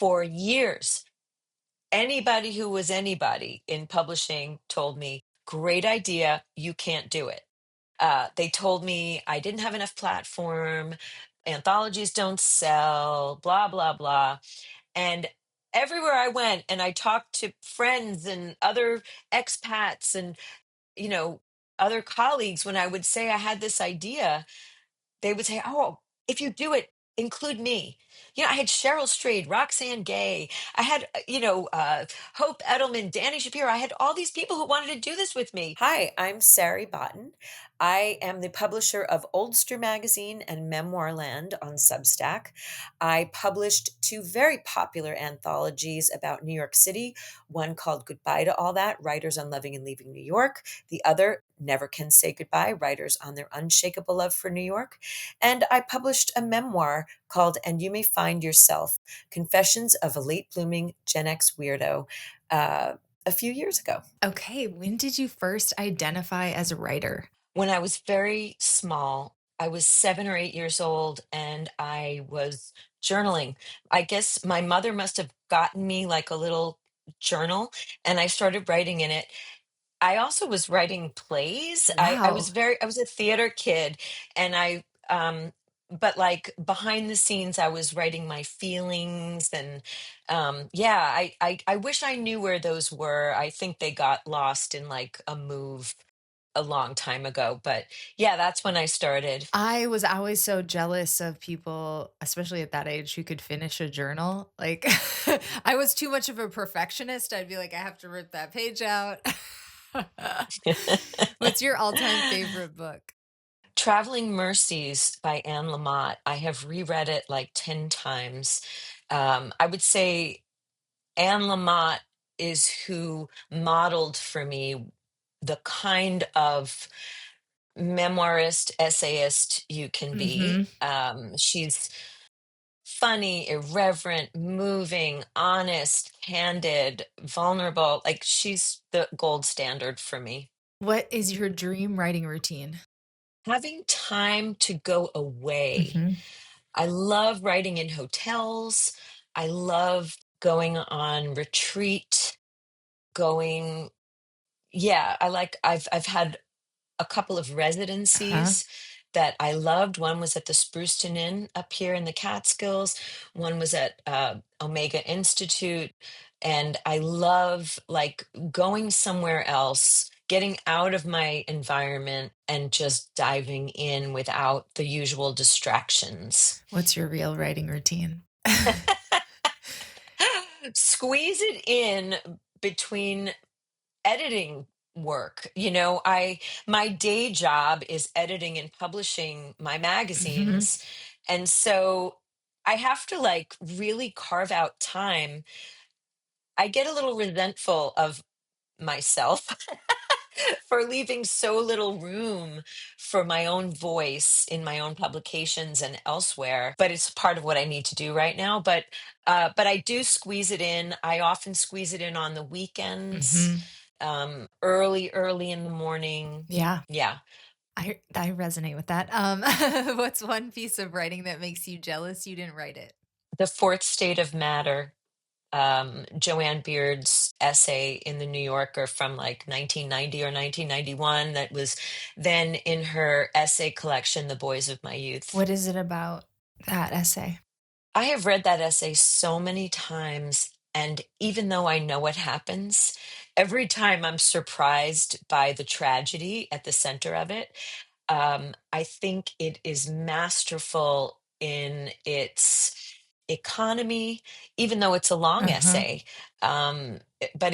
for years. Anybody who was anybody in publishing told me, great idea, you can't do it. They told me I didn't have enough platform, anthologies don't sell, blah, blah, blah. And everywhere I went and I talked to friends and other expats and, you know, other colleagues, when I would say I had this idea, they would say, "Oh, if you do it, include me." I had Cheryl Strayed, Roxane Gay. I had, Hope Edelman, Danny Shapiro. I had all these people who wanted to do this with me. Hi, I'm Sari Botton. I am the publisher of Oldster Magazine and Memoir Land on Substack. I published two very popular anthologies about New York City, one called Goodbye to All That, Writers on Loving and Leaving New York. The other, Never Can Say Goodbye, Writers on Their Unshakable Love for New York. And I published a memoir called And You May Find Yourself, Confessions of a Late Blooming Gen X Weirdo, a few years ago. Okay, when did you first identify as a writer? When I was very small, I was 7 or 8 years old, and I was journaling. I guess my mother must have gotten me like a little journal, and I started writing in it. I also was writing plays. Wow. I was a theater kid, and but like behind the scenes, I was writing my feelings, and yeah, I wish I knew where those were. I think they got lost in like a move a long time ago, but yeah, that's when I started. I was always so jealous of people, especially at that age, who could finish a journal. Like, I was too much of a perfectionist. I'd be like, I have to rip that page out. What's your all-time favorite book? Traveling Mercies by Anne Lamott. I have reread it like 10 times. I would say Anne Lamott is who modeled for me the kind of memoirist, essayist you can be. Mhm. She's funny, irreverent, moving, honest, candid, vulnerable. Like she's the gold standard for me. What is your dream writing routine? Having time to go away. Mhm. I love writing in hotels. I love going on retreat, going, yeah, I've had a couple of Uh-huh. residencies that I loved. One was at the Spruceton Inn up here in the Catskills. One was at Omega Institute. And I love like going somewhere else, getting out of my environment and just diving in without the usual distractions. What's your real writing routine? Squeeze it in between editing work. My day job is editing and publishing my Mhm. magazines. And so I have to like really carve out time. I get a little resentful of myself for leaving so little room for my own voice in my own publications and elsewhere, but it's part of what I need to do right now. But I do squeeze it in. I often squeeze it in on the weekends, Mhm. early in the morning. Yeah. Yeah. I resonate with that. What's one piece of writing that makes you jealous you didn't write it? The Fourth State of Matter, Joanne Beard's essay in the New Yorker from like 1990 or 1991, that was then in her essay collection, The Boys of My Youth. What is it about that essay? I have read that essay so many times, and even though I know what happens, every time I'm surprised by the tragedy at the center of it. I think it is masterful in its economy, even though it's a long Uh-huh. essay. But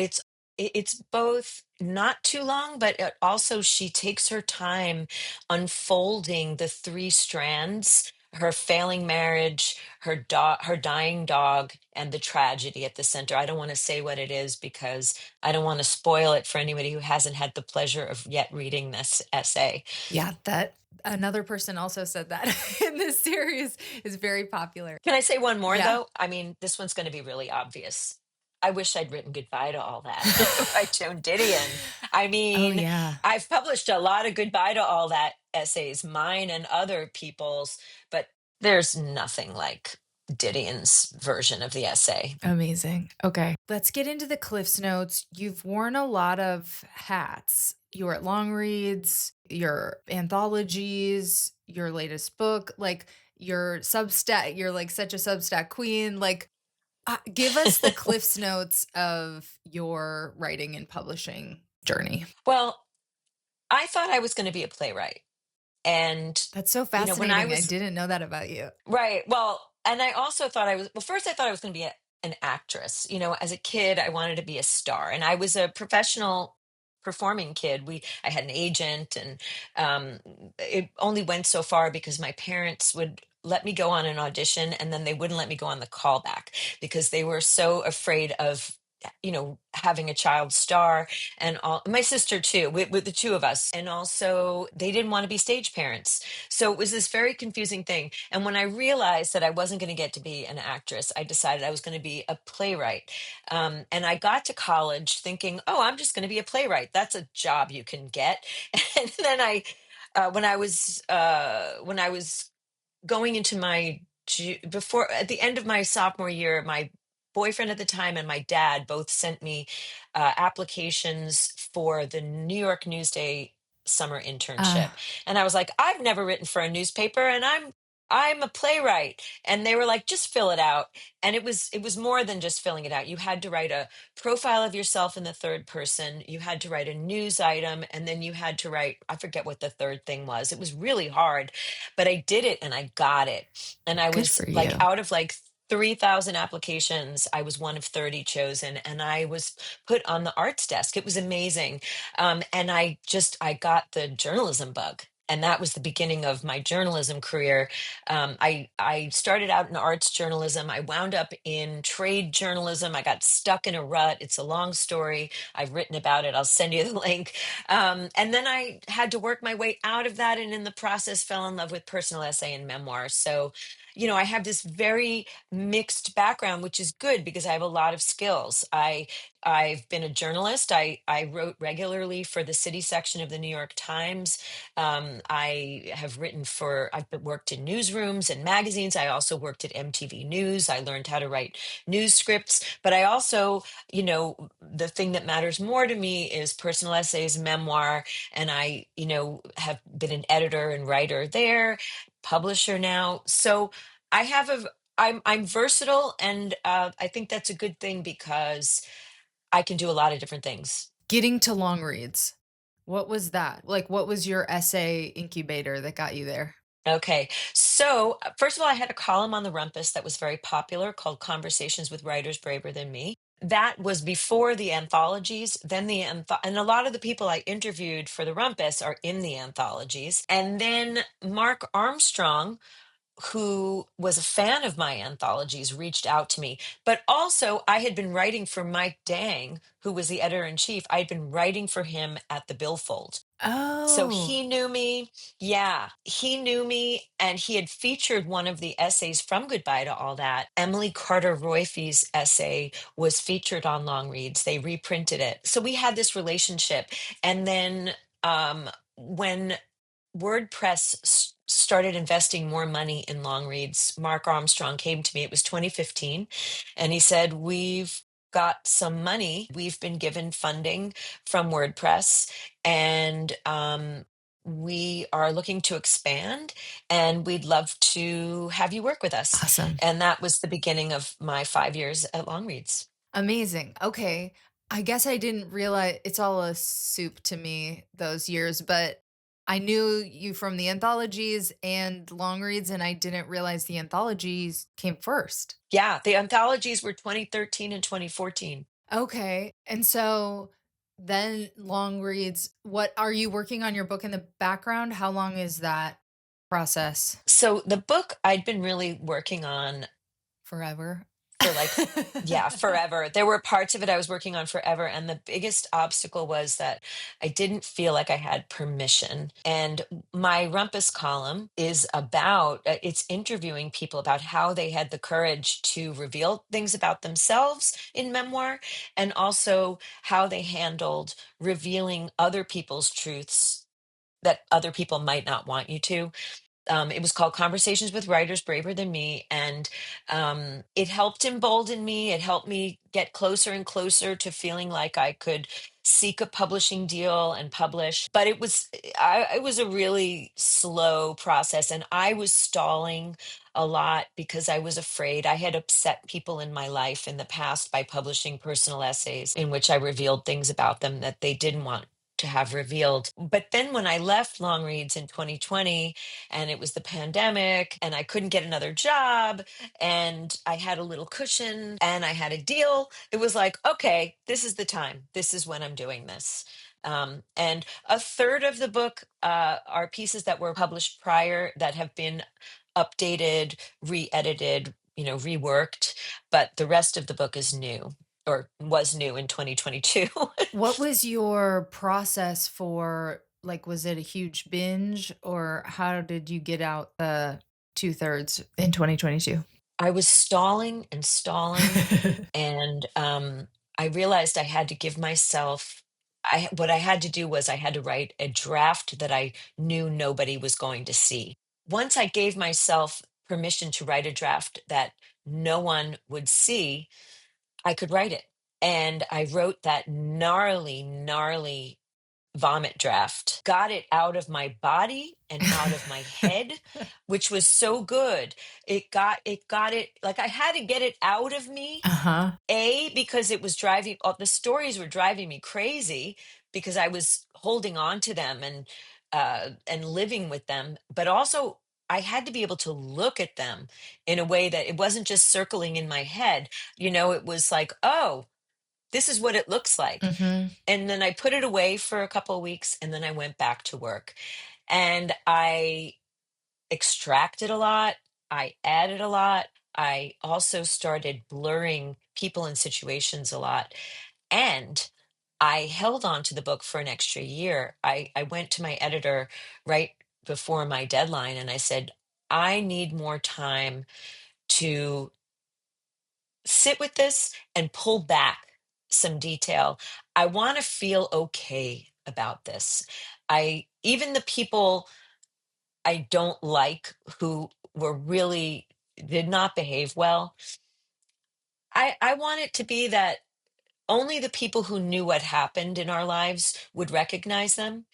it's both not too long, but it also she takes her time unfolding the three strands: her failing marriage, her dying dog, and the tragedy at the center. I don't want to say what it is because I don't want to spoil it for anybody who hasn't had the pleasure of yet reading this essay. Yeah, that another person also said that in this series is very popular. Can I say one more Yeah. though? I mean, this one's going to be really obvious. I wish I'd written Goodbye to All That by Joan Didion. I Oh, mean, yeah. I've published a lot of Goodbye to All That essays, mine and other people's, but there's nothing like Didion's version of the essay. Amazing. Okay. Let's get into the Cliffs Notes. You've worn a lot of hats. You were at Longreads, your anthologies, your latest book, like your Substack. You're like such a Substack queen. Like, give us the Cliffs Notes of your writing and publishing journey. Well, I thought I was going to be a playwright. And, That's so when I fascinating. I was didn't know that about you. right. Well, and I also thought first I thought I was going to be an actress. As a kid, I wanted to be a star, and I was a professional performing kid. I had an agent, and um, it only went so far because my parents would let me go on an audition, and then they wouldn't let me go on the callback because they were so afraid of having a child star, and all my sister too, with the two of us, and also they didn't want to be stage parents. So it was this very confusing thing. And when I realized that I wasn't going to get to be an actress, I decided I was going to be a playwright. And I got to college thinking, oh, I'm just going to be a playwright. That's a job you can get. And then when I was going into before at the end of my sophomore year, my boyfriend at the time and my dad both sent me applications for the New York Newsday summer internship, Ah, and I was like, I've never written for a newspaper, and I'm a playwright. And they were like, just fill it out. And it was more than just filling it out. You had to write a profile of yourself in the third person, you had to write a news item, and then you had to write, I forget what the third thing was. It was really hard, but I did it and I got it. And I good was for like, you. out of like 3,000 applications, I was one of 30 chosen, and I was put on the arts desk. It was amazing. And I got the journalism bug. And that was the beginning of my journalism career. I started out in arts journalism. I wound up in trade journalism. I got stuck in a rut. It's a long story. I've written about it. I'll send you the link. And then I had to work my way out of that, and in the process, fell in love with personal essay and memoir. So, I have this very mixed background, which is good because I have a lot of skills. I've been a journalist. I wrote regularly for the city section of the New York Times. I've worked in newsrooms and magazines. I also worked at MTV News. I learned how to write news scripts. But I also, the thing that matters more to me is personal essays, memoir. And have been an editor and writer there, publisher now. So I have I'm versatile, and I think that's a good thing because I can do a lot of different things. Getting to long reads. What was that? Like, what was your essay incubator that got you there? Okay. So, first of all, I had a column on the Rumpus that was very popular called Conversations with Writers Braver Than Me. That was before the anthologies. Then and a lot of the people I interviewed for the Rumpus are in the anthologies. And then Mark Armstrong, who was a fan of my anthologies, reached out to me. But also, I had been writing for Mike Dang, who was the editor in chief. I had been writing for him at the Billfold. So Oh, he knew me. Yeah, he knew me, and he had featured one of the essays from Goodbye to All That. Emily Carter Royfe's essay was featured on Longreads. They reprinted it. So we had this relationship. And then when WordPress started investing more money in long reads, Mark Armstrong came to me. It was 2015. And he said, we've got some money. We've been given funding from WordPress, and we are looking to expand, and we'd love to have you work with us. awesome. And that was the beginning of my 5 years at Longreads. Amazing. Okay. I guess I didn't realize it's all a soup to me those years, but I knew you from the anthologies and long reads, and I didn't realize the anthologies came first. Yeah, the anthologies were 2013 and 2014. Okay. And so then long reads, what are you working on your book in the background? How long is that process? So the book I'd been really working on Forever? for like, yeah, forever. There were parts of it I was working on forever, and the biggest obstacle was that I didn't feel like I had permission. And my Rumpus column is about it's interviewing people about how they had the courage to reveal things about themselves in memoir, and also how they handled revealing other people's truths that other people might not want you to. It was called Conversations with Writers Braver Than Me. And it helped embolden me. It helped me get closer and closer to feeling like I could seek a publishing deal and publish. But it was a really slow process. And I was stalling a lot because I was afraid. I had upset people in my life in the past by publishing personal essays in which I revealed things about them that they didn't want to have revealed. But then when I left Longreads in 2020, and it was the pandemic, and I couldn't get another job, and I had a little cushion, and I had a deal, it was like, okay, this is the time. This is when I'm doing this. And a third of the book are pieces that were published prior that have been updated, re-edited, reworked, but the rest of the book is new, or was new in 2022. What was your process for, like, was it a huge binge, or how did you get out the 2/3 in 2022? I was stalling and stalling, and I realized I had to give myself. What I had to do was I had to write a draft that I knew nobody was going to see. Once I gave myself permission to write a draft that no one would see, I could write it. And I wrote that gnarly, gnarly vomit draft, got it out of my body and out of my head, which was so good. It got it, like I had to get it out of me. Uh-huh. Because it was the stories were driving me crazy because I was holding on to them and living with them, but also I had to be able to look at them in a way that it wasn't just circling in my head. It was like, oh, this is what it looks like. Mhm. And then I put it away for a couple of weeks, and then I went back to work. And I extracted a lot. I added a lot. I also started blurring people and situations a lot. And I held on to the book for an extra year. I went to my editor right before my deadline and I said, I need more time to sit with this and pull back some detail. I want to feel okay about this. Even the people I don't like who were really did not behave well. I want it to be that only the people who knew what happened in our lives would recognize them,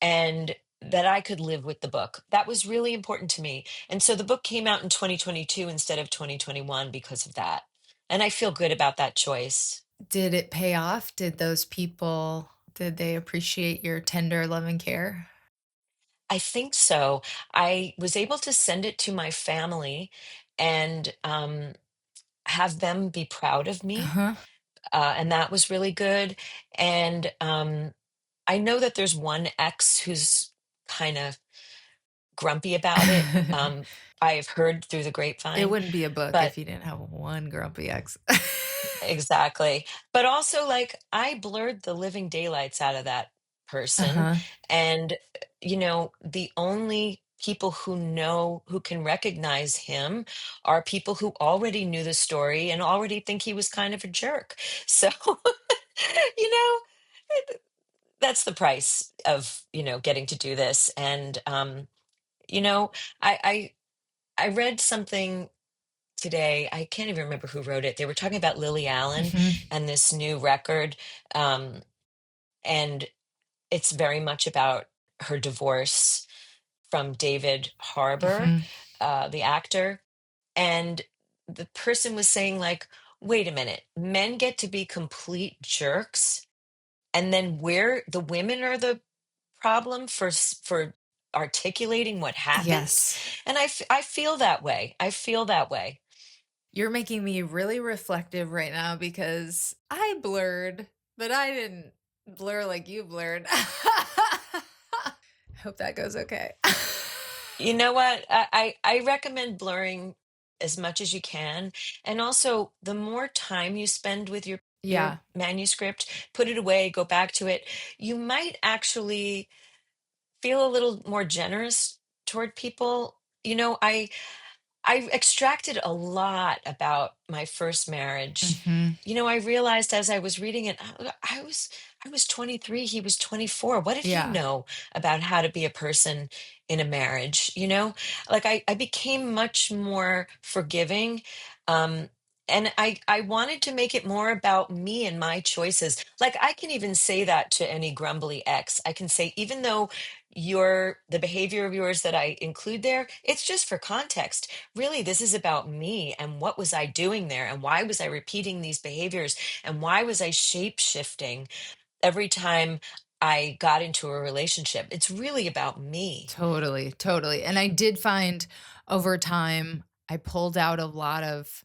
and that I could live with the book. That was really important to me. And so the book came out in 2022 instead of 2021 because of that. And I feel good about that choice. Did it pay off? Did they appreciate your tender love and care? I think so. I was able to send it to my family and have them be proud of me. Uh-huh. And that was really good. And I know that there's one ex who's kind of grumpy about it. I've heard through the It grapevine, wouldn't be a book but if you didn't have one grumpy ex. exactly. But also, like, I blurred the living daylights out of that person. Uh-huh. And, the only people who can recognize him are people who already knew the story and already think he was kind of a jerk. So, you know, that's the price of, getting to do this. And, you know, I, I read something today. I can't even remember who wrote it. They were talking about Lily Allen Mhm. and this new record. Um, and it's very much about her divorce from David Harbour, Mhm. the actor. And the person was saying, like, wait a minute, men get to be complete jerks. And then the women are the problem for articulating what happened. Yes. And I feel that way. I feel that way. You're making me really reflective right now because I blurred, but I didn't blur like you blurred. Hope that goes okay. You know what? I recommend blurring as much as you can. And also, the more time you spend with your Yeah. manuscript, put it away, go back to it, you might actually feel a little more generous toward people. I extracted a lot about my first marriage. Mhm. I realized as I was reading it, I was 23, he was 24. What did he Yeah, know about how to be a person in a marriage? Like I became much more forgiving. Um, and I wanted to make it more about me and my choices. Like I can even say that to any grumbly ex. I can say, even though the behavior of yours that I include there, it's just for context. Really, this is about me and what was I doing there and why was I repeating these behaviors and why was I shape shifting every time I got into a relationship. It's really about me. totally, totally. And I did find over time, I pulled out a lot of,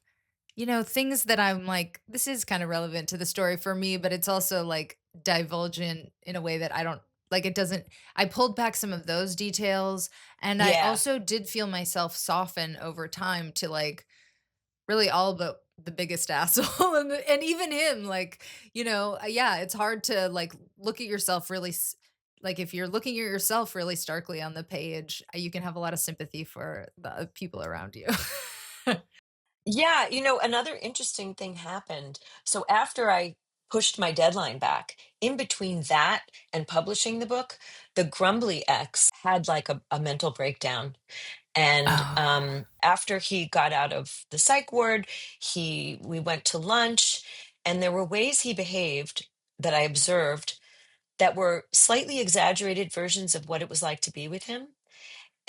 things that I'm like, this is kind of relevant to the story for me, but it's also like divulgent in a way that I don't like it doesn't I pulled back some of those details, and I Yeah. also did feel myself soften over time to like really all but the biggest asshole, and even him, like, yeah, it's hard to, like, look at yourself really like, if you're looking at yourself really starkly on the page, you can have a lot of sympathy for the people around you. Yeah, another interesting thing happened. So after I pushed my deadline back, in between that and publishing the book, the grumbly ex had like a mental breakdown. And Oh. after he got out of the psych ward, we went to lunch, and there were ways he behaved that I observed that were slightly exaggerated versions of what it was like to be with him.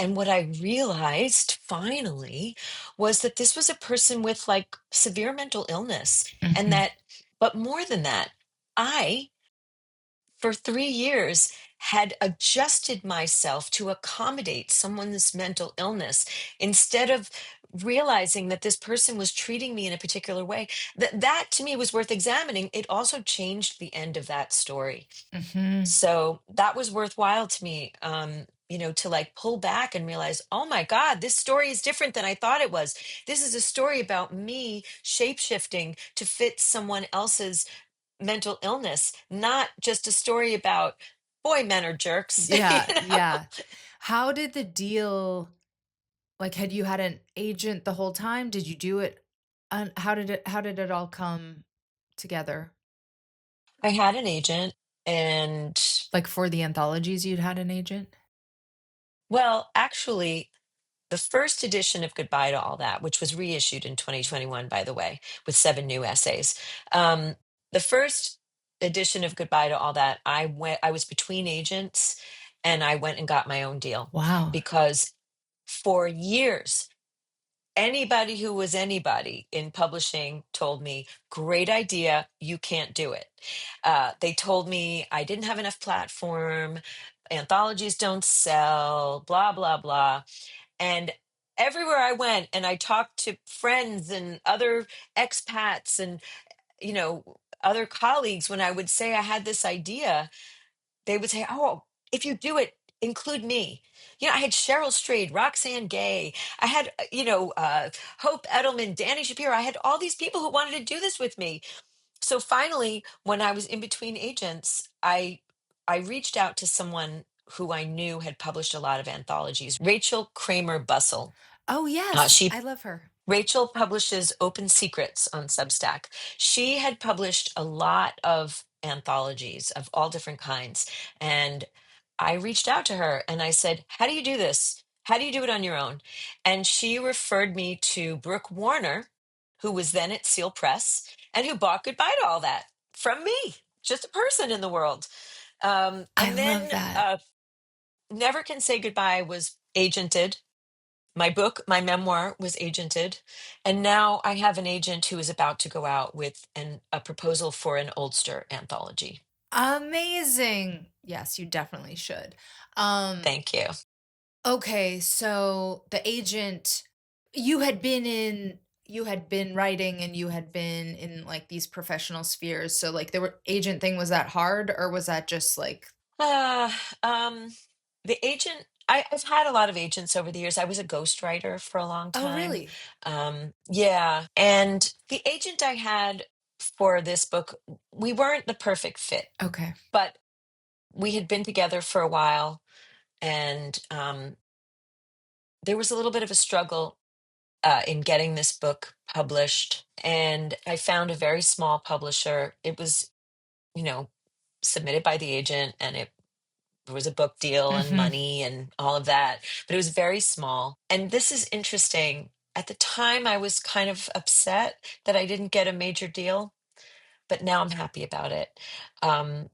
And what I realized finally was that this was a person with like severe mental illness. And Mhm. that, but more than that, I, for 3 years, had adjusted myself to accommodate someone's mental illness instead of realizing that this person was treating me in a particular way. That to me was worth examining. It also changed the end of that story. Mhm. So that was worthwhile to me, to like pull back and realize, oh my God, this story is different than I thought it was. This is a story about me shape shifting to fit someone else's mental illness, not just a story about, boy, men are jerks. Yeah, you know? yeah. How did the deal like, had you had an agent the whole time? Did you do it how did it all come together? I had an agent, and Like, for the anthologies, you'd had an agent? well, actually, the first edition of Goodbye to All That, which was reissued in 2021, by the way, with 7 new essays. Um, the first edition of Goodbye to All That, I was between agents, and I went and got my own deal Wow. because for years, anybody who was anybody in publishing told me, great idea, you can't do it. They told me I didn't have enough platform, anthologies don't sell, blah, blah, blah. And everywhere I went and I talked to friends and other expats and, other colleagues, when I would say I had this idea, they would say, "Oh, if you do it, include me." I had Cheryl Strayed, Roxanne Gay. I had, Hope Edelman, Danny Shapiro. I had all these people who wanted to do this with me. So finally, when I was in between agents, I reached out to someone who I knew had published a lot of anthologies, Rachel Kramer Bussell. Oh, yes, She I love her. Rachel publishes Open Secrets on Substack. She had published a lot of anthologies of all different kinds. And I reached out to her and I said, how do you do this? How do you do it on your own? And she referred me to Brooke Warner, who was then at Seal Press and who bought Goodbye to All That from me, just a person in the world. I And love then that. Never Can Say Goodbye was agented. My book, my memoir, was agented, and now I have an agent who is about to go out with a proposal for an Oldster anthology. Amazing. Yes, you definitely should. Um, Thank you. okay, so the agent you had been writing and you had been in, like, these professional spheres, so, like, the agent thing, was that hard, or was that just, like Uh, um, the agent, I've had a lot of agents over the years. I was a ghostwriter for a long Oh, time. really? Yeah. And the agent I had for this book, we weren't the perfect fit, Okay. but we had been together for a while, and there was a little bit of a struggle in getting this book published. And I found a very small publisher. It was, you know, submitted by the agent, and it was a book deal and Mhm. money and all of that, but it was very small. And this is interesting. At the time, I was kind of upset that I didn't get a major deal, but now I'm happy about it. Um,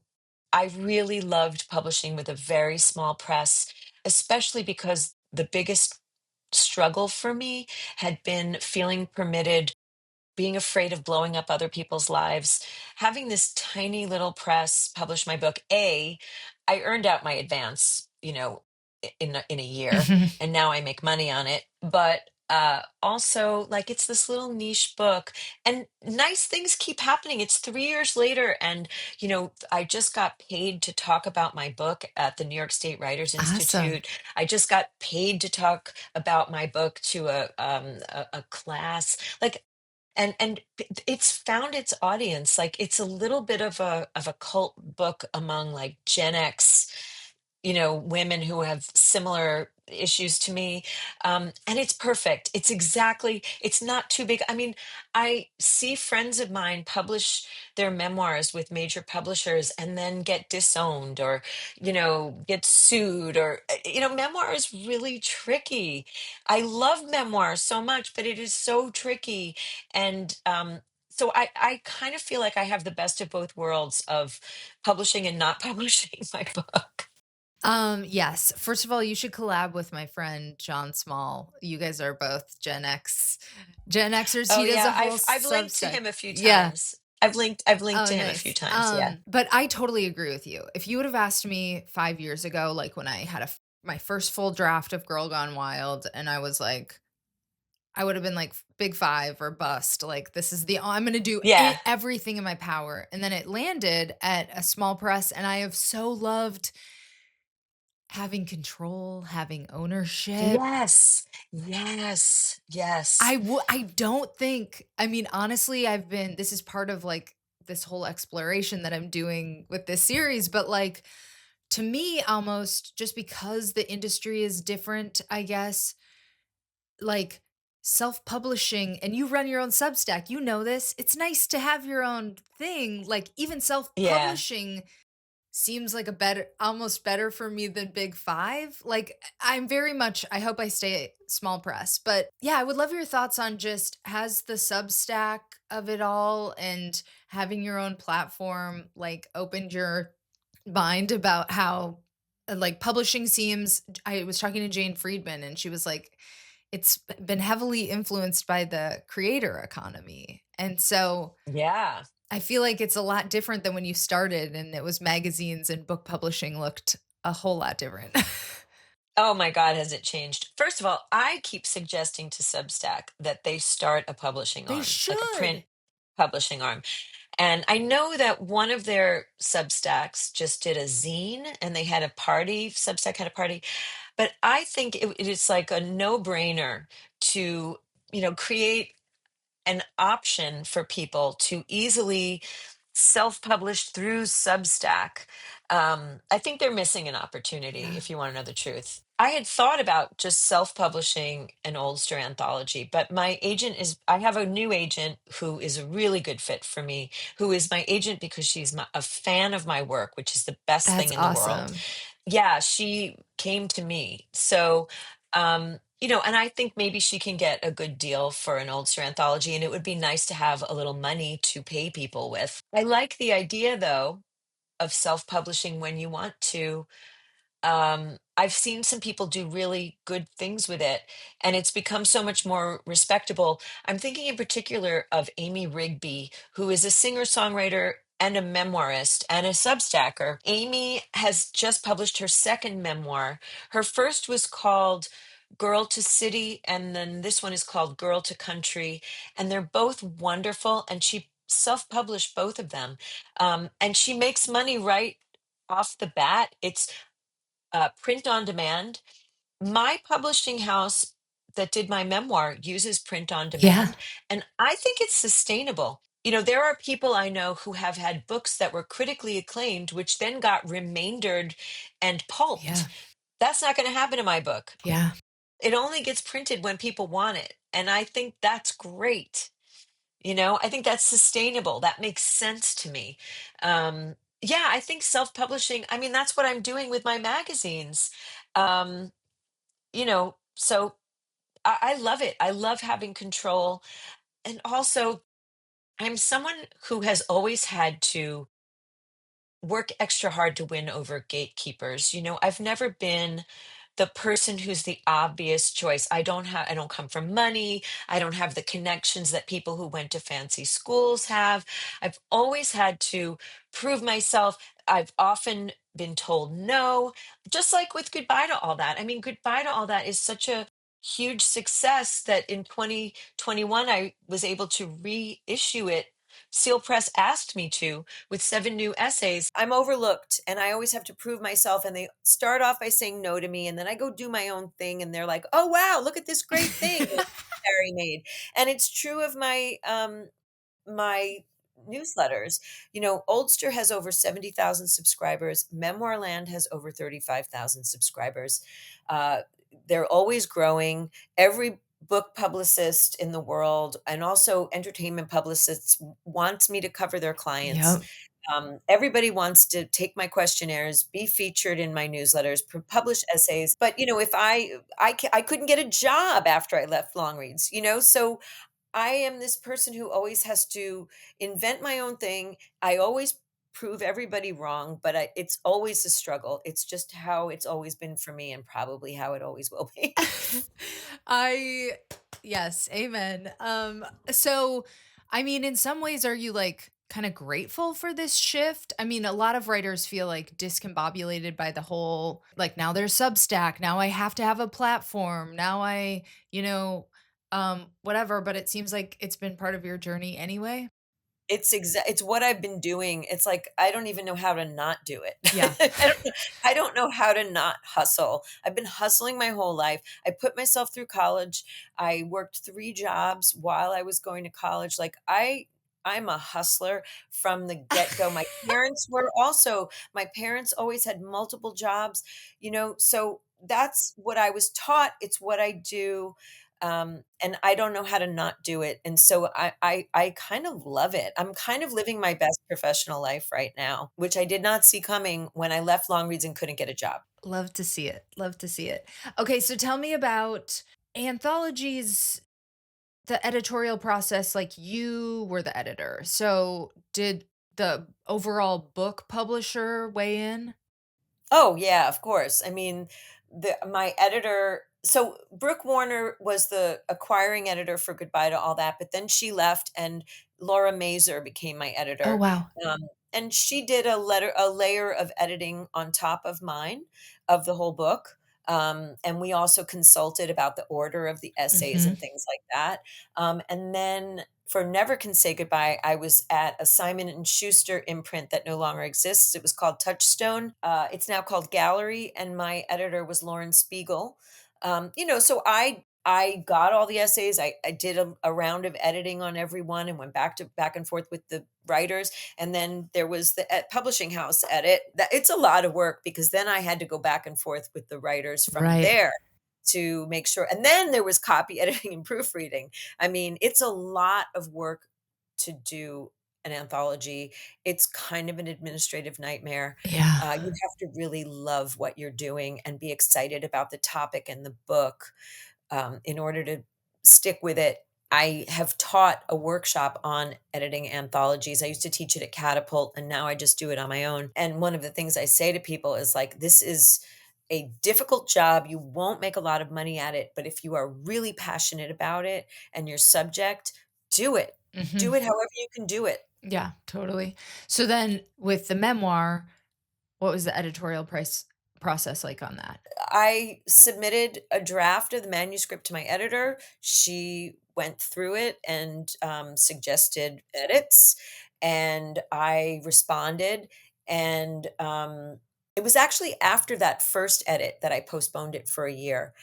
I really loved publishing with a very small press, especially because the biggest struggle for me had been feeling permitted, being afraid of blowing up other people's lives. Having this tiny little press publish my book, I earned out my advance, in a year, Mhm. and now I make money on it. But also, like, it's this little niche book, and nice things keep happening. It's 3 years later, and I just got paid to talk about my book at the New York State Writers Awesome. Institute. I just got paid to talk about my book to a class. Like, it's found its audience. Like, it's a little bit of a cult book among, like, Gen X, women who have similar issues to me. And it's perfect. It's not too big. I mean, I see friends of mine publish their memoirs with major publishers and then get disowned, or get sued, or memoir is really tricky. I love memoir so much, but it is so tricky. And so I kind of feel like I have the best of both worlds of publishing and not publishing my book. Yes. First of all, you should collab with my friend John Small. You guys are both Gen Xers. Oh He does a yeah, whole I've linked to Substack. him a few Yeah. times. I've linked Oh, to him a few nice. times. Yeah. But I totally agree with you. If you would have asked me 5 years ago, like when I had my first full draft of Girl Gone Wild, and I was like, I would have been like big five or bust. Like, this is I'm going to do Yeah. everything in my power. And then it landed at a small press. And I have so loved having control, having ownership. Yes. Yes. Yes. I don't think, I mean, honestly, this is part of like this whole exploration that I'm doing with this series, but like, to me, almost just because the industry is different, I guess, like self-publishing, and you run your own Substack, you know this. It's nice to have your own thing. Like, even Yeah. self-publishing seems like a better, almost better for me than big five. Like, I'm very much, I hope I stay small press. But yeah, I would love your thoughts on just, has the Substack of it all and having your own platform like opened your mind about how like publishing seems. I was talking to Jane Friedman, and she was like, it's been heavily influenced by the creator economy. And so Yeah. I feel like it's a lot different than when you started and it was magazines, and book publishing looked a whole lot different. Oh my God, has it changed? First of all, I keep suggesting to Substack that they start a publishing They arm, like a print should. publishing arm. And I know that one of their Substacks just did a zine, and they had a party. Substack had a party. But I think it is like a no-brainer to, create an option for people to easily self-publish through Substack. I think they're missing an opportunity, Yeah. if you want to know the truth. I had thought about just self-publishing an Oldster anthology, but I have a new agent who is a really good fit for me, who is my agent because she's a fan of my work, which is the best thing That's in the world. awesome. Yeah, she came to me. So, and I think maybe she can get a good deal for an Oldster anthology, and it would be nice to have a little money to pay people with. I like the idea, though, of self-publishing when you want to. I've seen some people do really good things with it, and it's become so much more respectable. I'm thinking in particular of Amy Rigby, who is a singer-songwriter and a memoirist and a Substacker. Amy has just published her second memoir. Her first was called Girl to City, and then this one is called Girl to Country, and they're both wonderful. And she self-published both of them, and she makes money right off the bat. It's print on demand. My publishing house that did my memoir uses print on Yeah. demand, and I think it's sustainable. There are people I know who have had books that were critically acclaimed, which then got remaindered and pulped. Yeah. That's not going to happen in my book. Yeah. it only gets printed when people want it. And I think that's great. I think that's sustainable. That makes sense to me. Yeah, I think self-publishing, I mean, that's what I'm doing with my magazines. So I love it. I love having control. And also, I'm someone who has always had to work extra hard to win over gatekeepers. I've never been the person who's the obvious choice. I don't come from money. I don't have the connections that people who went to fancy schools have. I've always had to prove myself. I've often been told no, just like with Goodbye to All That. I mean, Goodbye to All That is such a huge success that in 2021 I was able to reissue it. Seal Press asked me to, with 7 new essays. I'm overlooked and I always have to prove myself. And they start off by saying no to me. And then I go do my own thing. And they're like, oh, wow, look at this great thing that Sari made. And it's true of my newsletters. Oldster has over 70,000 subscribers. Memoir Land has over 35,000 subscribers. Uh, they're always growing. Every book publicist in the world and also entertainment publicists wants me to cover their clients. Yep. Everybody wants to take my questionnaires, be featured in my newsletters, publish essays. But if I couldn't get a job after I left Longreads, so I am this person who always has to invent my own thing. I always prove everybody wrong, but it's always a struggle. It's just how it's always been for me and probably how it always will be. I yes, amen. So I mean, in some ways, are you like kind of grateful for this shift? I mean, a lot of writers feel like discombobulated by the whole like now there's Substack, now I have to have a platform, now you know, whatever, but it seems like it's been part of your journey anyway. It's what I've been doing. It's like, I don't even know how to not do it. Yeah. I don't know how to not hustle. I've been hustling my whole life. I put myself through college. I worked 3 jobs while I was going to college. Like, I'm a hustler from the get-go. My parents always had multiple jobs, so that's what I was taught. It's what I do. And I don't know how to not do it, and so I kind of love it. I'm kind of living my best professional life right now, which I did not see coming when I left Longreads and couldn't get a job. Love to see it. Love to see it. Okay, so tell me about anthologies, the editorial process, like you were the editor. So did the overall book publisher weigh in? Oh, yeah, of course. I mean, my editor, so Brooke Warner was the acquiring editor for Goodbye to All That, but then she left and Laura Mazur became my Oh, editor. wow. Um, and she did a layer of editing on top of mine of the whole book. And we also consulted about the order of the essays Mhm. and things like that. And then for Never Can Say Goodbye, I was at a Simon and Schuster imprint that no longer exists. It was called Touchstone. It's now called Gallery, and my editor was Lauren Spiegel. So I got all the essays. I did a round of editing on every one and went back and forth with the writers. And then there was the publishing house edit. It's a lot of work because then I had to go back and forth with the writers from Right. there to make sure. And then there was copy editing and proofreading. I mean, it's a lot of work to do an anthology. It's kind of an administrative nightmare. Yeah. You have to really love what you're doing and be excited about the topic and the book in order to stick with it. I have taught a workshop on editing anthologies. I used to teach it at Catapult, and now I just do it on my own. And one of the things I say to people is like, this is a difficult job. You won't make a lot of money at it, but if you are really passionate about it and your subject, do it. Do Mhm. it however you can do it. Yeah, totally. So then with the memoir, what was the editorial price process like on that? I submitted a draft of the manuscript to my editor. She went through it and suggested edits, and I responded. And it was actually after that first edit that I postponed it for a year.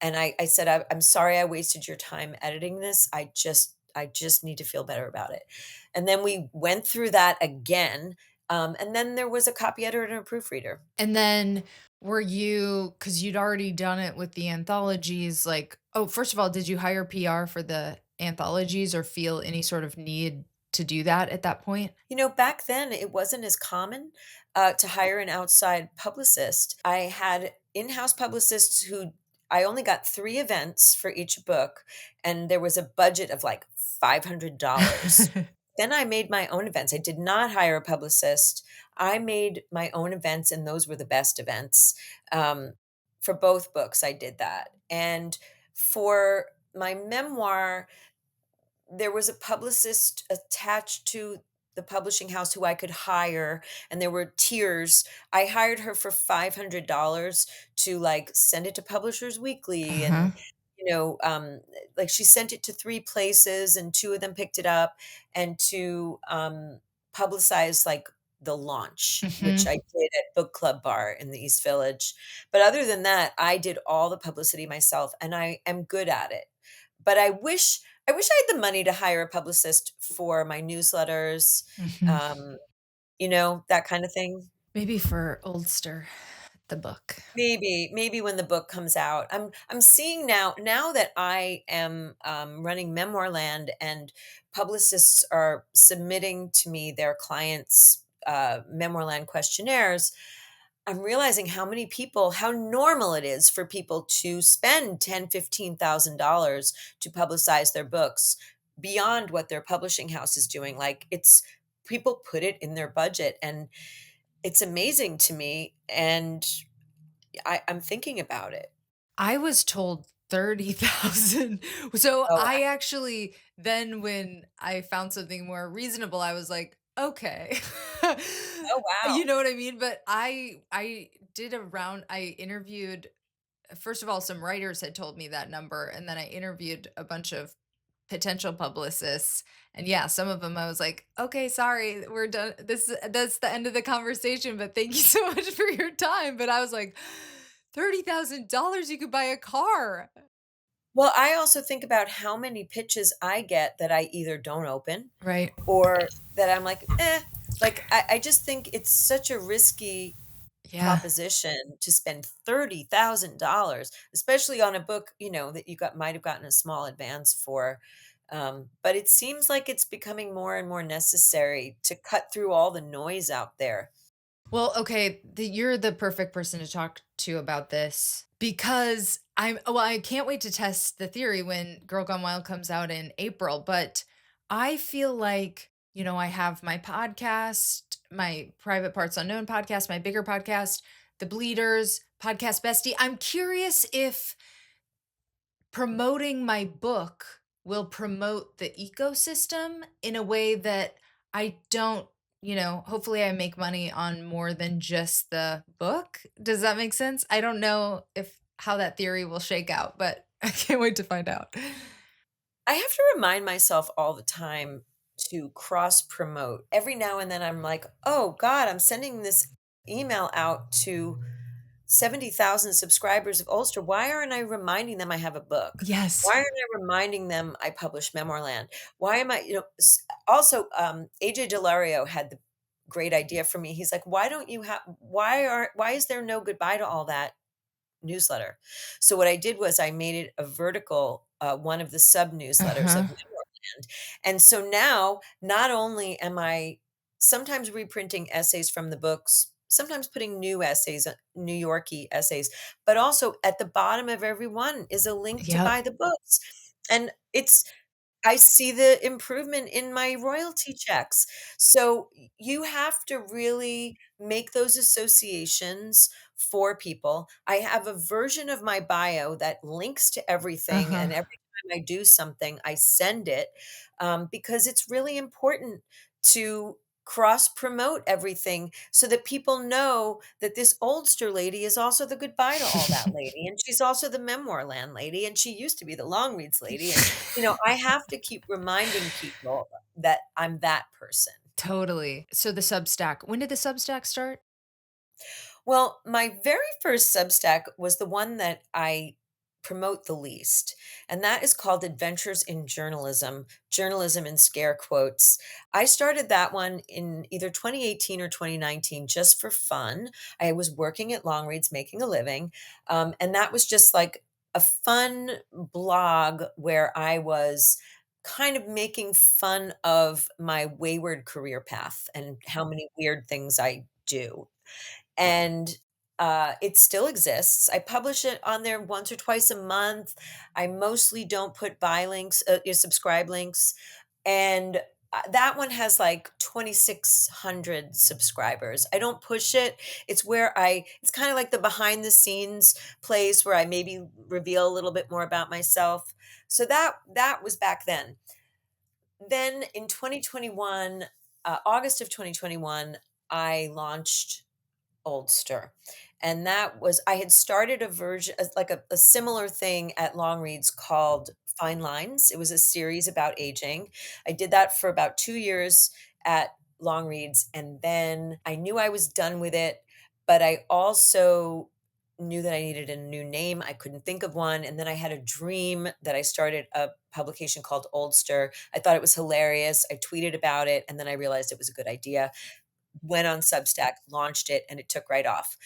And I said, I'm sorry I wasted your time editing this. I just need to feel better about it. And then we went through that again. And then there was a copy editor and a proofreader. And then Were you, because you'd already done it with the anthologies, like oh, first of all, did you hire PR for the anthologies or feel any sort of need to do that at that point? Back then it wasn't as common to hire an outside publicist. I had in house publicists who I only got 3 events for each book, and there was a budget of like $500. Then I made my own events. I did not hire a publicist. I made my own events, and those were the best events. Um, for both books, I did that. And for my memoir, there was a publicist attached to the publishing house who I could hire, and there were tiers. I hired her for $500 to, like, send it to Publishers Weekly Uh-huh. and, like, she sent it to 3 places, and 2 of them picked it up, and to, publicize, like, the launch, which Mhm. I did at Book Club Bar in the East Village. But other than that, I did all the publicity myself, and I am good at it. But I wish I had the money to hire a publicist for my newsletters, Mhm. um, that kind of thing. Maybe for Oldster, the book. Maybe when the book comes out. I'm seeing now that I am, running Memoir Land and publicists are submitting to me their clients' Memoir Land questionnaires. I'm realizing how normal it is for people to spend 10, $15,000 to publicize their books beyond what their publishing house is doing. Like, it's people put it in their budget, and it's amazing to me, and I'm thinking about it. I was told 30,000. So Oh, I actually then when I found something more reasonable, I was like, "Okay." oh, wow. You know what I mean? But I did a round I interviewed first of all, some writers had told me that number, and then I interviewed a bunch of potential publicists. And yeah, some of them I was like, "Okay, sorry, we're done. That's the end of the conversation, but thank you so much for your time." But I was like, $30,000 you could buy a car. Well, I also think about how many pitches I get that I either don't open Right. or that I'm like, "Eh." Like, I just think it's such a risky Yeah. proposition to spend $30,000, especially on a book, that you might have gotten a small advance for. But it seems like it's becoming more and more necessary to cut through all the noise out there. Well, okay, you're the perfect person to talk to about this because I can't wait to test the theory when Girl Gone Wild comes out in April, but I feel like, I have my podcast, my Private Parts Unknown podcast, my bigger podcast, The Bleeders, Podcast Bestie. I'm curious if promoting my book will promote the ecosystem in a way that I don't, hopefully I make money on more than just the book. Does that make sense? I don't know if how that theory will shake out, but I can't wait to find out. I have to remind myself all the time to cross promote. Every now and then I'm like, oh God, I'm sending this email out to 70,000 subscribers of Ulster. Why aren't I reminding them I have a book? Yes. Why aren't I reminding them I publish Memoirland? Why am I, also, AJ Delario had the great idea for me. He's like, why is there no goodbye to all that newsletter? So what I did was I made it a vertical, one of the sub newsletters of Uh-huh. Memoirland. And so now not only am I sometimes reprinting essays from the books, sometimes putting new essays, New Yorkie essays, but also at the bottom of every one is a link to Yep. buy the books. And I see the improvement in my royalty checks. So you have to really make those associations for people. I have a version of my bio that links to everything, Uh-huh. and every time I do something, I send it, because it's really important to cross promote everything so that people know that this Oldster lady is also the goodbye to all that lady, and she's also the Memoir Land lady, and she used to be the Longreads lady, and I have to keep reminding people that I'm that person. Totally. So the Substack. When did the Substack start? Well, my very first Substack was the one that I promote the least, and that is called Adventures in Journalism, journalism in scare quotes. I started that one in either 2018 or 2019 just for fun. I was working at Longreads making a living, and that was just like a fun blog where I was kind of making fun of my wayward career path and how many weird things I do. And, it still exists. I publish it on there once or twice a month. I mostly don't put buy links, subscribe links, and, that one has, like, 2,600 subscribers. I don't push it. It's kinda like the behind the scenes place where I maybe reveal a little bit more about myself. So that was back then. Then in 2021, August of 2021, I launched Oldster. And that was I had started a version like a similar thing at Longreads called Fine Lines. It was a series about aging. I did that for about 2 years at Longreads, and then I knew I was done with it, but I also knew that I needed a new name. I couldn't think of one, and then I had a dream that I started a publication called Oldster. I thought it was hilarious. I tweeted about it, and then I realized it was a good idea, went on Substack, launched it, and it took right off.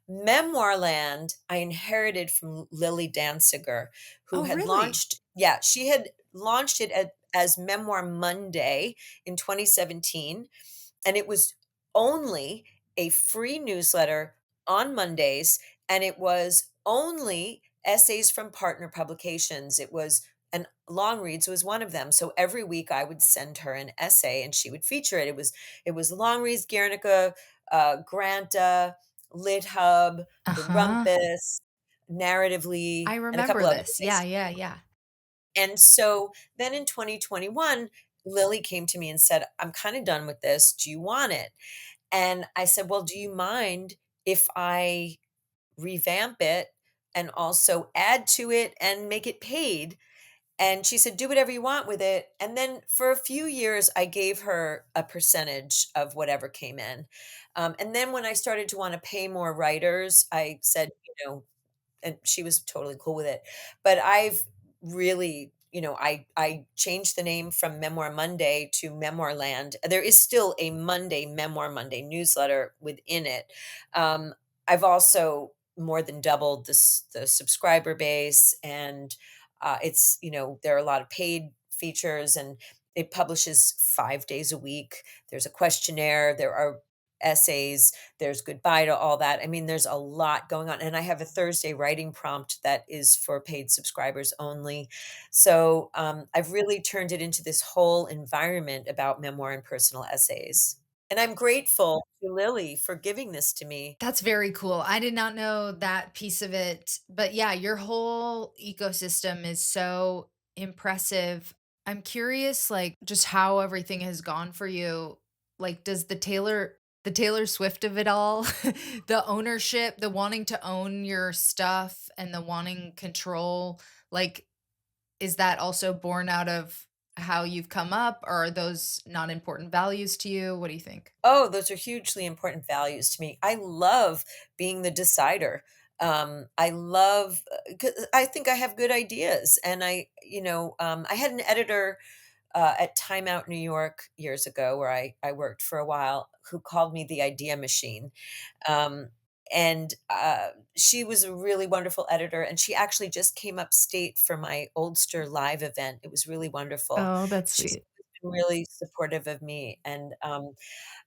Memoir Land, I inherited from Lily Danziger, who Oh, had really? launched yeah, she had launched it as Memoir Monday in 2017, and it was only a free newsletter on Mondays, and it was only essays from partner publications. It was and Longreads was one of them. So every week I would send her an essay and she would feature it. It was Longreads, Guernica, Granta, Lit Hub, The Uh-huh. Rumpus, Narratively, I and a remember couple other this. Yeah, places. yeah, yeah. And so then in 2021, Lily came to me and said, "I'm kind of done with this. Do you want it?" And I said, "Well, do you mind if I revamp it and also add to it and make it paid?" And she said, "Do whatever you want with it." And then for a few years, I gave her a percentage of whatever came in. And then when I started to want to pay more writers, I said, and she was totally cool with it. But I've really, I changed the name from Memoir Monday to Memoir Land. There is still a Monday Memoir Monday newsletter within it. I've also more than doubled the subscriber base, and there are a lot of paid features, and it publishes 5 days a week. There's a questionnaire. There are essays, there's goodbye to all that. I mean, there's a lot going on. And I have a Thursday writing prompt that is for paid subscribers only. So I've really turned it into this whole environment about memoir and personal essays. And I'm grateful to Lily for giving this to me. That's very cool. I did not know that piece of it. But yeah, your whole ecosystem is so impressive. I'm curious, like, just how everything has gone for you. Like, does the Taylor Swift of it all, the ownership, the wanting to own your stuff and the wanting control, like, is that also born out of how you've come up? Or are those not important values to you? What do you think? Oh, those are hugely important values to me. I love being the decider. I love, 'cause I think I have good ideas. And I had an editor at Time Out New York years ago, where I worked for a while, who called me the idea machine. Um, and she was a really wonderful editor, and she actually just came upstate for my Oldster live event. It was really wonderful. Oh, that's She's sweet. been really supportive of me, and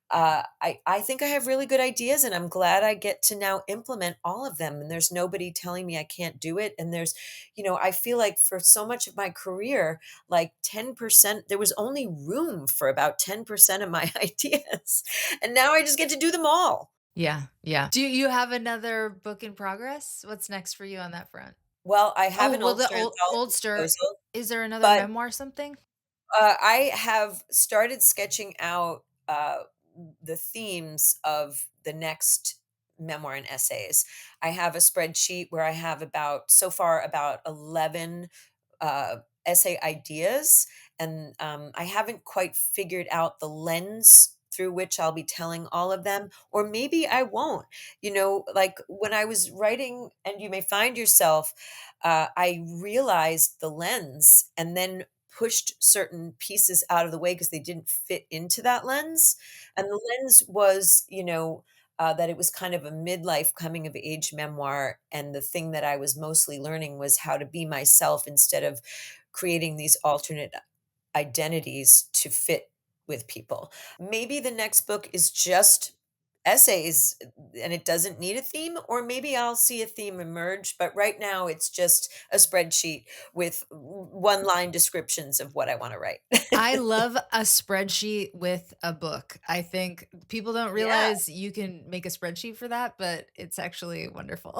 I think I have really good ideas, and I'm glad I get to now implement all of them. And there's nobody telling me I can't do it. And I feel like for so much of my career, like 10%, there was only room for about 10% of my ideas. And now I just get to do them all. Yeah, yeah. Do you have another book in progress? What's next for you on that front? Well, I have Oh, an well, the Ulster old anthology Oldster, proposal, is there another but memoir something? I have started sketching out the themes of the next memoir and essays. I have a spreadsheet where I have so far, about 11 essay ideas. And I haven't quite figured out the lens through which I'll be telling all of them, or maybe I won't. Like when I was writing And You May Find Yourself, I realized the lens and then pushed certain pieces out of the way because they didn't fit into that lens. And the lens was, that it was kind of a midlife coming of age memoir. And the thing that I was mostly learning was how to be myself instead of creating these alternate identities to fit with people. Maybe the next book is just essays and it doesn't need a theme, or maybe I'll see a theme emerge. But right now, it's just a spreadsheet with one line descriptions of what I want to write. I love a spreadsheet with a book. I think people don't Yeah. realize you can make a spreadsheet for that, but it's actually wonderful.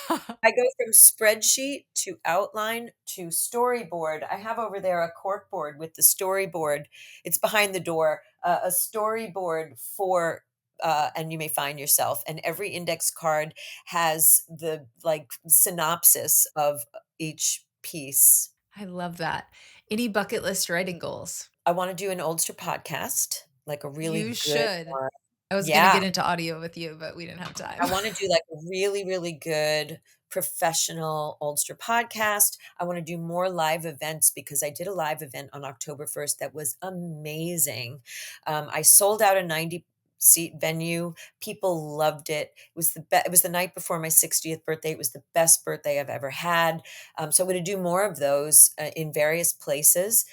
I go from spreadsheet to outline to storyboard. I have over there a cork board with the storyboard. It's behind the door, a storyboard for And You May Find Yourself. And every index card has the like synopsis of each piece. I love that. Any bucket list writing goals? I want to do an Oldster podcast, like a really You good should. one. I was gonna Yeah. get into audio with you, but we didn't have time. I wanna do, like, a really, really good professional Oldster podcast. I wanna do more live events because I did a live event on October 1st that was amazing. I sold out a 90-seat venue. People loved it. It was the night before my 60th birthday. It was the best birthday I've ever had. So I'm gonna do more of those, in various places.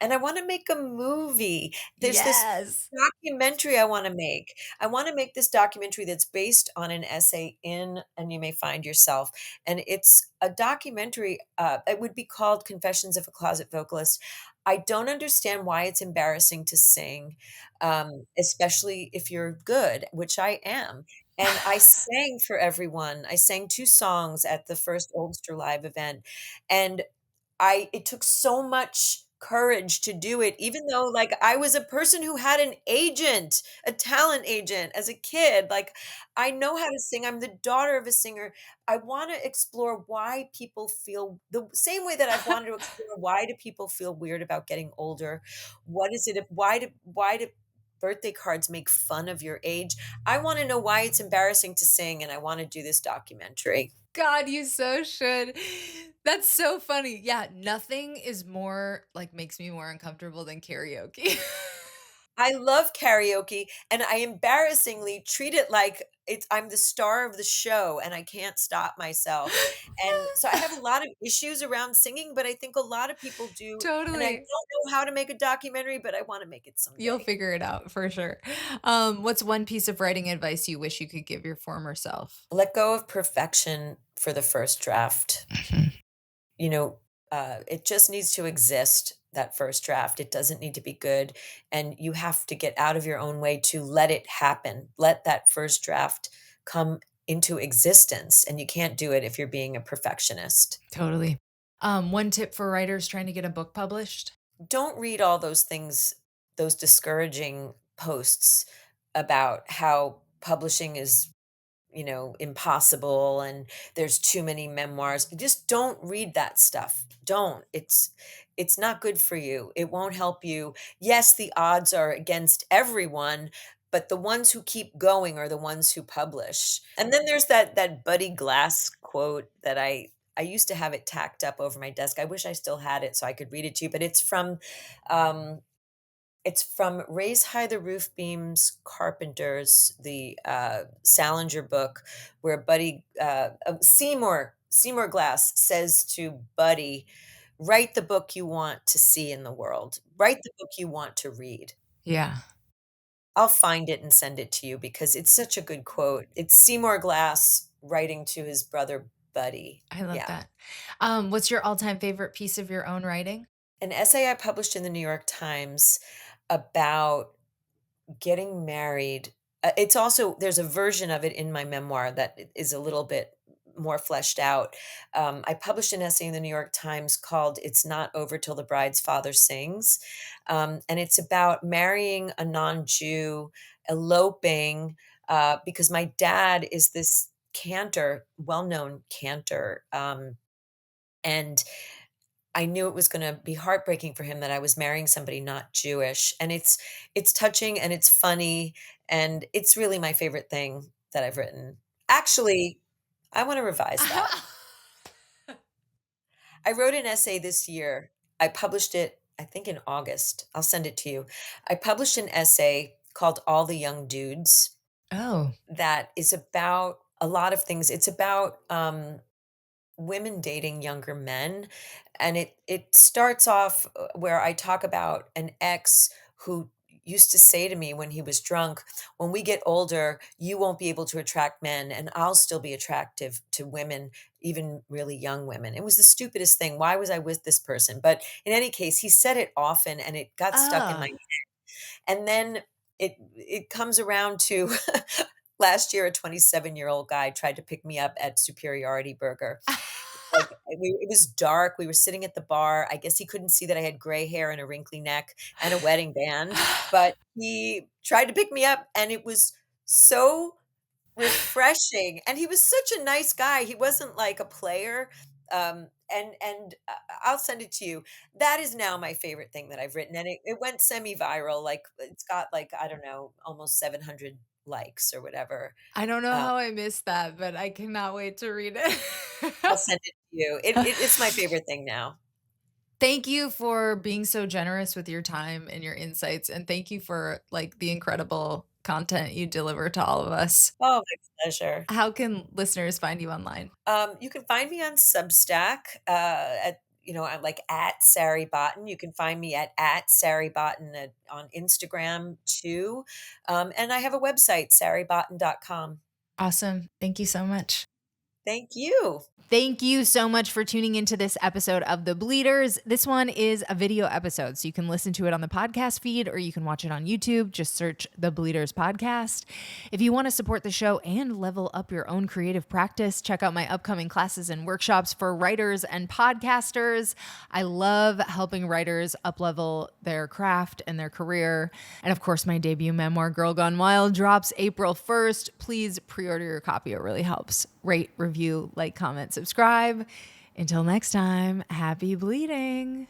And I wanna make a movie. There's this Yes. documentary I wanna make. I want to make this documentary that's based on an essay in And You May Find Yourself. And it's a documentary, it would be called Confessions of a Closet Vocalist. I don't understand why it's embarrassing to sing, especially if you're good, which I am. And I sang for everyone. I sang 2 songs at the first Oldster Live event. And it took so much courage to do it, even though, like, I was a person who had an agent, a talent agent as a kid. Like, I know how to sing. I'm the daughter of a singer. I wanna explore why people feel the same way that I've wanted to explore why do people feel weird about getting older? What is it why do birthday cards make fun of your age? I wanna know why it's embarrassing to sing, and I wanna do this documentary. God, you so should. That's so funny. Yeah, nothing is more like makes me more uncomfortable than karaoke. I love karaoke, and I embarrassingly treat it like I'm the star of the show, and I can't stop myself, and so I have a lot of issues around singing, but I think a lot of people do, and I don't Totally. know how to make a documentary, but I wanna make it You'll someday. figure it out for sure. What's one piece of writing advice you wish you could give your former self? Let go of perfection for the first draft. Mhm. You know, it just needs to exist, that first draft. It doesn't need to be good, and you have to get out of your own way to let it happen. Let that first draft come into existence, and you can't do it if you're being a perfectionist. Totally. One tip for writers trying to get a book published? Don't read all those things, those discouraging posts about how publishing is, impossible and there's too many memoirs. Just don't read that stuff. Don't. It's not good for you. It won't help you. Yes, the odds are against everyone, but the ones who keep going are the ones who publish. And then there's that Buddy Glass quote that I used to have it tacked up over my desk. I wish I still had it so I could read it to you, but um it's from Raise High the Roof Beams Carpenters, the, Salinger book, where Seymour Glass says to Buddy, "Write the book you want to see in the world. Write the book you want to read." Yeah, I'll find it and send it to you because it's such a good quote. It's Seymour Glass writing to his brother Buddy. I love Yeah. that. What's your all-time favorite piece of your own writing? An essay I published in the New York Times about getting married. It's also there's a version of it in my memoir that is a little bit more fleshed out. I published an essay in the New York Times called "It's Not Over Till the Bride's Father Sings," and it's about marrying a non-Jew, eloping, because my dad is this cantor, well-known cantor, and I knew it was gonna be heartbreaking for him that I was marrying somebody not Jewish, and it's touching and it's funny, and it's really my favorite thing that I've written. Actually, I wanna revise that. I wrote an essay this year. I published it, I think in August. I'll send it to you. I published an essay called All the Young Dudes Oh. that is about a lot of things. It's about, women dating younger men, and it starts off, where I talk about an ex who used to say to me when he was drunk, "When we get older, you won't be able to attract men, and I'll still be attractive to women, even really young women." It was the stupidest thing. Why was I with this person? But in any case, he said it often, and it got stuck in my, Oh. and then it comes around to last year, a 27-year-old guy tried to pick me up at Superiority Burger. Like, it was dark, we were sitting at the bar, I guess he couldn't see that I had gray hair and a wrinkly neck and a wedding band, but he tried to pick me up, and it was so refreshing, and he was such a nice guy, he wasn't like a player, I'll send it to you. That is now my favorite thing that I've written, and it went semi-viral, like, it's got, like, I don't know, almost 700 likes or whatever. I don't know Um, how I missed that, but I cannot wait to read it. I'll send it to you. It's my favorite thing now. Thank you for being so generous with your time and your insights, and thank you for, like, the incredible content you deliver to all of us. Oh, my pleasure. How can listeners find you online? You can find me on Substack, I'm like at Sari Botton. You can find me at Sari Botton on Instagram too. And I have a website, saribotton.com. Awesome. Thank you so much. Thank you. Thank you so much for tuning into this episode of The Bleeders. This one is a video episode, so you can listen to it on the podcast feed or you can watch it on YouTube. Just search The Bleeders Podcast. If you want to support the show and level up your own creative practice, check out my upcoming classes and workshops for writers and podcasters. I love helping writers uplevel their craft and their career. And of course, my debut memoir, Girl Gone Wild, drops April 1st. Please pre-order your copy. It really helps. Rate, review, like, comment, subscribe. Until next time, happy bleeding.